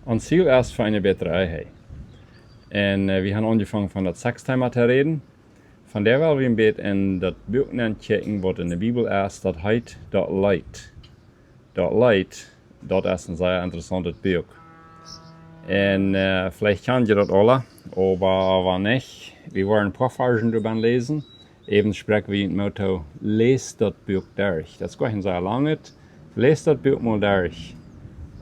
Ons ziel erst für eine Bätre Ei. En wir haben angefangen von das Sexthema zu reden. Von der wollen wir ein bisschen in das Buch checken, was in der Bibel ist, das heißt das Leet. Das Leet, das ist ein sehr interessantes Buch. En vielleicht kennt ihr das alle, aber wenn nicht, wir wollen ein paar Versen drüber lesen. Eben sprechen wir in Motto, lest das Buch durch. Das ist gar nicht sehr lange. Lest das Buch mal durch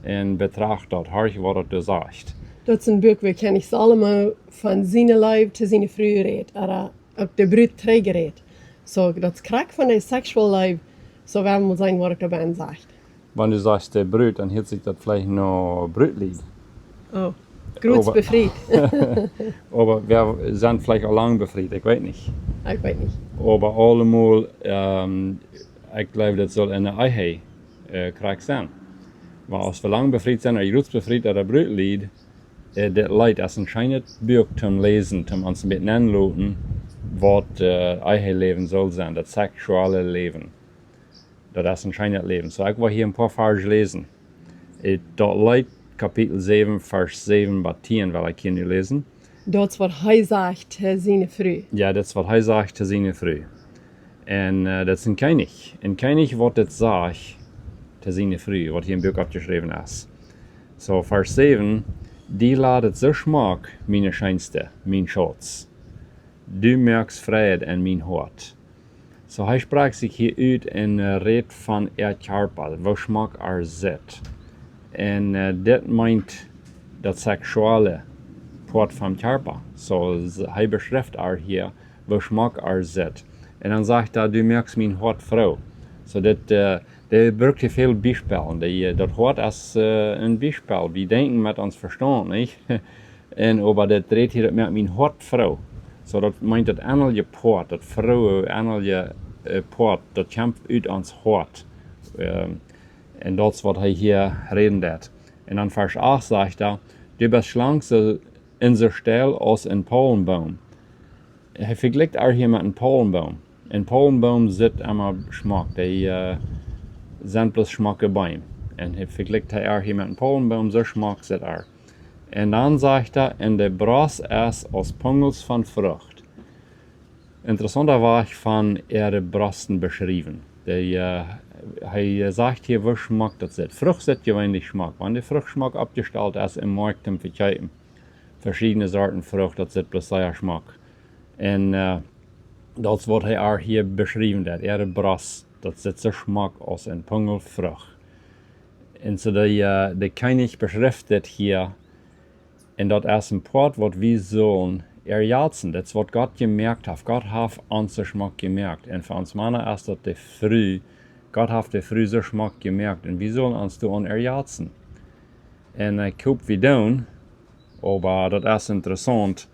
und betrachtet das, hör was das sagt. Dat is een boek waar ken ik allemaal van zijn leven tot zijn vrouw reed. Of op de bruid teruggereed. So, dat is krak van de seksueel leven. So werden we zijn wat ik erbij zegt. Wenn du sagst der Brut, dann hört sich das vielleicht noch Brutlied. Oh, groß befreit. Aber wir sind vielleicht auch lang befreit, ich weiß nicht. Ik weet niet. Aber allemal, ich glaube, das soll eine Ehe Krieg sein. Weil als wir lang befreit sind, oder groß befreit, oder Brutlied, das Leid ist anscheinend Buch zum Lesen, zum uns ein bisschen anlauten, was Ehe-Leben soll sein, das sexuelle Leben. Das ist anscheinend Leben. So, ich will hier ein paar Verse lesen. Das Leid, Kapitel 7, Vers 7 bis 10, will ich hier nicht lesen. Dat is wat hij zegt tot zijn vrouw. Ja, das ist, was er sagt zu seiner Frau. Und das ist ein König. Ein König, was das sagt zu seiner Frau, was hier im Buch abgeschrieben ist. So, Vers 7. Die ladet so Schmack, meine Scheinste, mein Schatz. Du merkst Friede in mein Hort. So, hij sprach sich hier uit in Red von Kjarpalich, wo Schmack zit. Und das meint das sexuelle Port von Kjarpalich. So, hij beschreibt hier, wo Schmack zit. Und dann sagt er, du merkst mein Hort, Frau. So, der braucht hier viel Beispiele. Das Hort ist ein Beispiel. Wir denken mit uns Verstand, nicht? Und aber das dreht hier mit mein Hort, Frau. So, das meint das andere Port, das Frau, andere Port, das kommt uit ans Hort. Und das ist, was er hier reden wird. Und dann Vers 8 sagt er, du bist schlank in so still als ein Palmbaum. Er vergleicht hier mit einem Palmbaum. Ein Palmbaum sieht immer Schmack, die sind bloß Schmacke Bäume. Und er vergleicht hier mit einem Palmbaum, so Schmack sieht er. Und dann sagt er, in der Bras ist als Pungels von Frucht. Interessanterweise von ihre Brasten beschrieben. Er sagt hier, wo Schmack das ist. Frucht ist gewöhnlich Schmack. Wenn der Fruchtschmack abgestellt ist im Markt zum Verkaufen, verschiedene Sorten Frucht, das ist bloß sehr Schmack. Und das wird er hier beschrieben, dass ihre Brast, das ist so Schmack als ein Pungel Frucht. Und so der König beschriftet hier, und das ist ein Port, was wir sollen Erjazen. Das ist, was Gott gemerkt hat. Gott hat uns den Schmack gemerkt. Und für uns Männer ist das die Früh. Gott hat die Früh so Schmack gemerkt. Und wir sollen uns tun Erjazen. Und ich gucke wie tun, aber das ist interessant,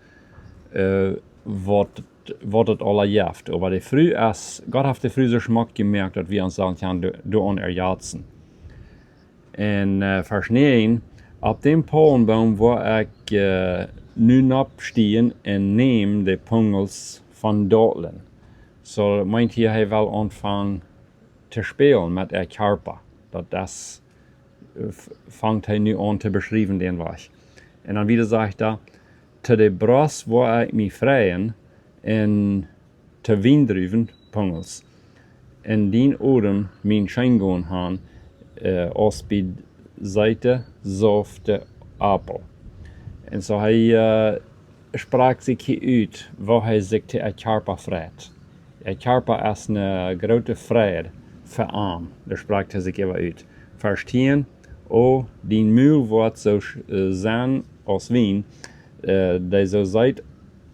was das alle gibt. Aber die Früh ist, Gott hat die Früh so Schmack gemerkt, dass wir uns sagen können, du Erjazen. Und Vers 9, auf dem Palmbaum, wo ich nun abstehen und nehme die Pungels von Daut. So meint hier, er will anfangen zu spielen mit der Kjarpalich. Das fängt er nun an zu beschreiben, den Weg. Und dann wieder sagt er, zu der Bras, wo ich mich freien, und zu Windrüben, Pungels. In den Ohren mein Schein gehen haben, aus bei Seite softe Apel. Und so er sprach sich hier uit, wo er sich zu Kjarpalich freut. Kjarpalich ist eine große Freude für ihn. Da sprach er sich immer uit. Vers 10, o, die Mühl wird so sein als Wien, die so seid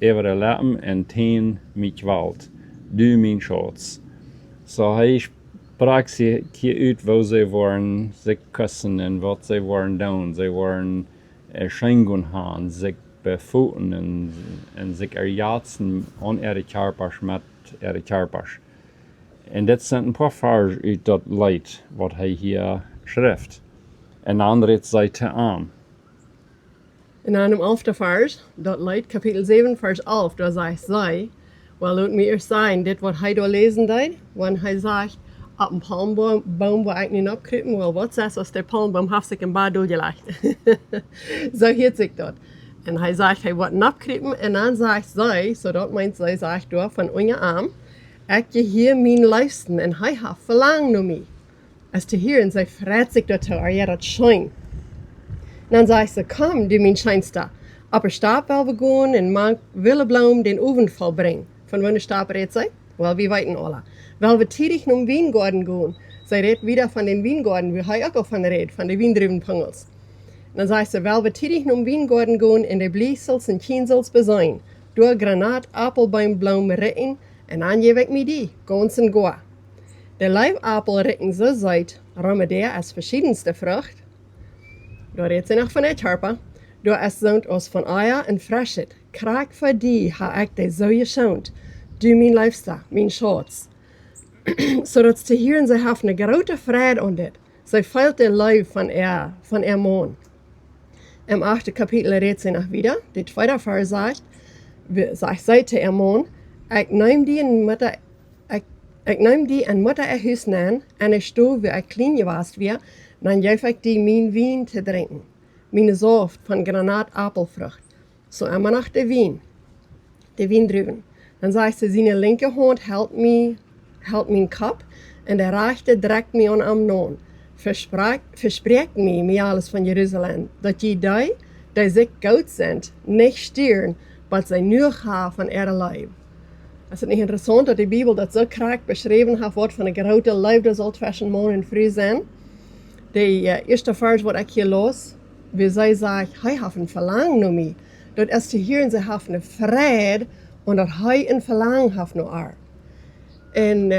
über der Lappen und teen mich Wald, du mein Schatz. So er sprach sich hier uit, wo sie wollen sich küssen und was sie wollen tun. Sie wollen Schenken haben, sich befunden und sich erjazen an ihre Kjarpalich mit ihre Kjarpalich. Und das sind ein paar Verse aus das Leid, was er hier schreibt. Und andere Seite an. In einem 11. Vers, dat Leet, Kapitel 7, Vers 11, da sagt sei, weil laat mir erst sein, dit wat hij da lesen deed, wanneer hij sagt, op een palmboom waar ik niet opkruipen wil. Wat zegt als de palmboom heeft zich een paar doodgelegd. Zo hield zich dat. En hij zegt, hij wordt opkruipen en dan zegt zij, zodat meint zij zegt door van onze arm, ik je hier mijn luisteren en hij heeft verlangen naar mij. Als te hier en zij vreet zich daartoe, er dat schijn. Dan zegt ze, kom, du mijn schijnster. Op een stap wil we gaan en mag Willebloem den oven volbrengen. Van wanneer stap redt zij? Wel, we weten alle. Wel we tijdig naar den Wijngarten gaan. Zij redt wieder van den Wijngarten, wie hij ook al van redt, van de Wijndruvenpungels. Dan zegt ze, wel we tijdig naar den Wijngarten gaan en de bliesels en kienzels bezijn. Door granaat, appelboombloem retten en dan geef ik me die, ganz en goa. De lijfappel retten zo zuid, romedeer als verschiedenste vrucht. Daar redt ze nog van het Kjarpa. Door es zoont ons van eier en freshet. Kraak voor die ha ik de zo geschoond. Du mijn liefste, mijn schatz. Zodat ze hier en ze heeft een grote vrede aan dit. Zij feilt de lijf van man. Im 8. Kapitel redt ze nog wieder. De tweede vers zegt zij te man, ik neem die en mutter huis aan en ik sto wie ik klein geweest weer, dan geef ik die mijn wien te drinken. Mijn saft van granaatappelvrucht. Zo immer nog de Wiendruven. Dan zegt ze, zijn linker hand helpt mijn kop en de rechte drekt me aan am verspreekt me alles van Jeruzalem, dat die zich goud zijn, niet stieren, wat zij nu gaan van ihre lijf. Is het niet interessant dat de Bijbel dat zo kraak beschreven heeft wordt van een grote lijf dat oud-fashioned man en vrouw zijn? De eerste vers wat ik hier los, wie zij zegt, hij heeft een verlangen naar mij. Dat is te hier en ze heeft een vrede, en dat hij een verlangen heeft naar haar. En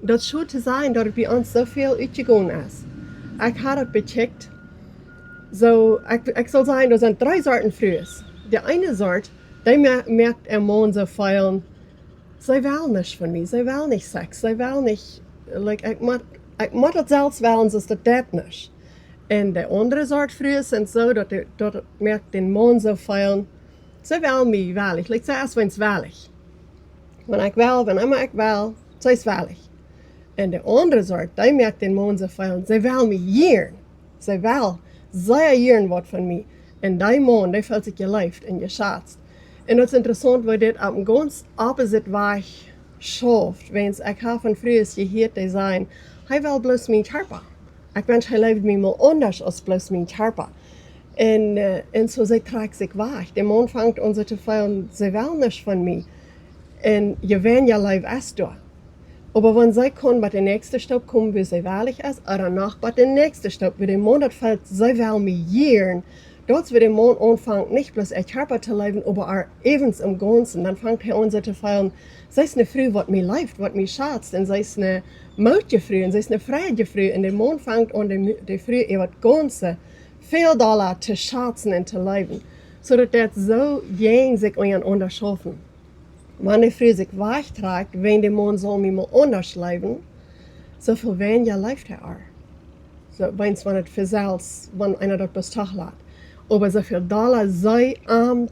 dat zou te zijn dat het bij ons zoveel uitgegaan is. Ik had het becheckt. Ik zal zeggen, er zijn 3 soorten vrouwen. De ene soort, die merkt een man zo veel, zij wil niet van mij, zij wil niet seks, zij wil niet, ik moet het zelfs willen, zoals dat niet. En de andere soort vrouwen zijn zo, dat merkt den man zo veel, zij wil mij weilig, zij is wens weilig. Wanneer ik wil, zij is weilig. En de andere soort, die merkt den man zo veel, zij wil mij jaren. Zij wil, zij jaren wat van mij. En die man, die voelt zich geleefd en geschatst. En dat is interessant, weil dit op een ganz opposite weg schaft. Wens ik heb van vroeger gehoord, die zijn, hij wil bloos mijn Kjarpa. Ik wens, hij leeft mij mal anders als bloos mijn Kjarpa. En zo zij trekt zich weg. De man vangt ons te vallen, zij wil niet van mij. En je wen je lijf is door. Aber wenn zij kon bij de nächste stap komen, wie zij weilig is, oder noch bij de nächste stap, wie de man dat fällt, zij wil mij jaren. Dort wird der Mann anfangen, nicht bloß ein Körper zu leben, aber auch evens im Ganzen. Dann fängt er an, zu feiern, sei es eine Frau, was mir läuft, was mir schätzt, und sei es eine mutige Frau, und sei es eine freie Frau. Und der Mann fängt an, die Frau über das Ganze viel Dollar zu schätzen und zu leben. So dass das so jeng sich einander schaffen. Wenn die Frau sich wegträgt, wenn der Mann soll mir mal anders leben, so viel weniger läuft er auch. So, wenn es wenn einer das bestach lässt. Aber so viel Dollar sei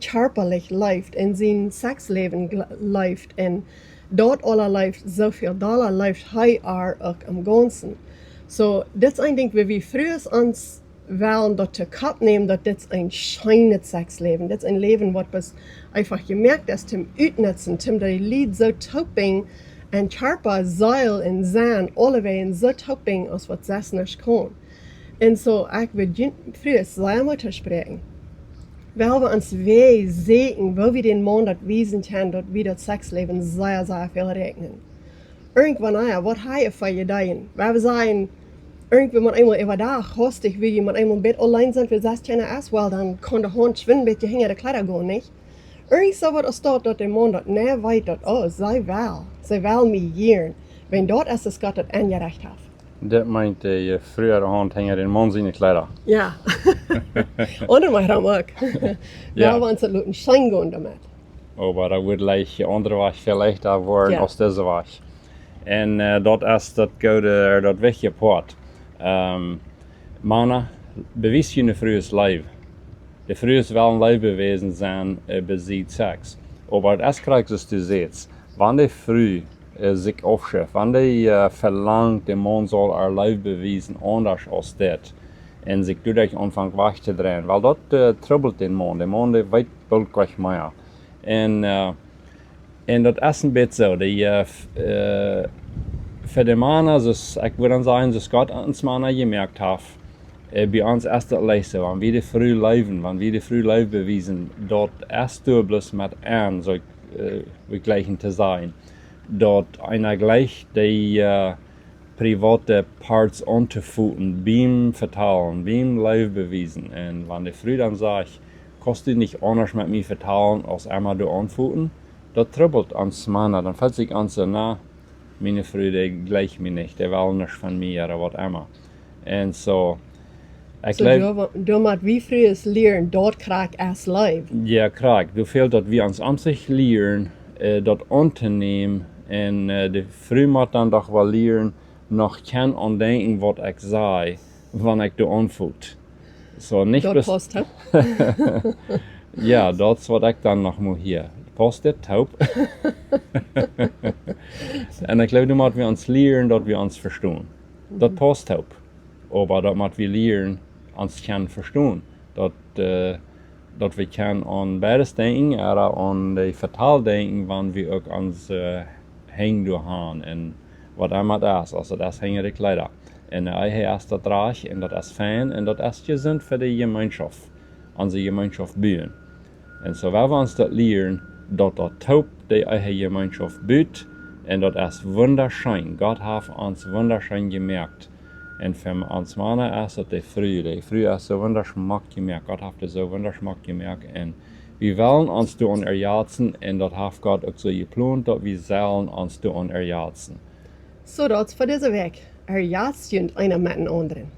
Kjarpalich läuft in sein Sexleben läuft und dort alle läuft, so viel Dollar läuft auch am Ganzen. So, das ist ein Ding, wie wir früher uns wollen, dort zu Kopf nehmen, dass das ein schönes Sexleben, das ist ein Leben, was einfach gemerkt ist, zum Utnutzen, zum die Lied so topping und Kjarpa, Seil und Sand, alle wegen so topping, als was das nicht kann. En zo, ik wil früher samen te spreken. Weil wir uns sehen, wo wir den Mann das wiesen können, dass wir das Sexleben sehr, sehr viel regnen. Irgendwann, was habe ich für Ideen? Weil wir sagen, irgendwann einmal über Tag, hostig, wie jemand einmal im Bett allein sind, für 16 ist, well, dann kann der Hund schwimmen, mit die hinter der Kleider gehen, nicht? Irgend so was ist dort, dass der Mann das nicht weiß, dass, sie will mich jähren. Wenn dort ist, dass Gott das angerecht hat. Dat meint de frühere Hand hängen in man seine Kleider. Ja. Onder mij ram ook. Ja. Ja, want ze laten schijn gaan damit. Aber da wird leicht andere was viel leichter worden Ja. als diese was. En dat is dat goede dat weggeport. Mannen, bewijs je een vroeges leven. De vroeges wel een Lebewesen zijn bezieht Sex. Aber das kriegst du jetzt. Wenn die früh sich aufschrift. Wenn die verlangt, der Mann soll er Liebe beweisen, anders als das. Und sich dadurch anfängt wegzudrehen. Weil das trouble den Mann. Der Mann, der weiß wirklich mehr. Und das ist ein bisschen so. Für die Männer, ich würde sagen, dass Gott uns Männer gemerkt hat, bei uns ist das leise, wenn wir früh leben, wenn wir früh Leben beweisen, dort erst du bloß mit so gleichen zu sein. Dort einer gleich die private Parts anzufügen, beim vertalen, beim Leben beweisen. Und wenn die früh dann sagt, kannst du nicht anders mit mir vertalen, als einmal du anfügen, das trouble uns Männer. Dann fällt sich an so, na, meine Früde gleich mir nicht, der will nicht von mir oder was immer. Und so, ich glaube, du musst wie früh es lernen, dort krieg es Leib. ja, krieg, du fehlt, dass wir uns an sich lernen, dort anzunehmen, und früh muss dann doch wel lernen, noch kein andenken, was ich sage, wenn ich du anfügt. So, nicht Dort passt, hä? ja, das ist, was ich dann noch mal hier. Postet, taub. Und ich glaube, da müssen wir uns lernen, dass wir uns verstehen. Das passt taub. Aber das müssen wir lernen, uns können verstehen. Dass wir können an beides denken, oder an die Vertal denken, wenn wir auch ans Hängen haben. Und was immer das ist. Also, das hängen die Kleider. Und hier ist das reich, und das ist fein, und das ist gesund für die Gemeinschaft. Unsere Gemeinschaft bauen. Und so, wenn wir uns das lernen, dass das taub die eigene Gemeinschaft bietet, und das ist wunderschön. Gott hat uns wunderschön gemerkt. Und für uns Männer ist das die Früh ist so wunderschön gemerkt. Gott hat das so wunderschön gemerkt. Und wir wollen uns da an Erjazen, und das hat Gott auch so geplant, dass wir sollen uns da an Erjazen. So, das für diese Weg. Erjazen einer mit den anderen.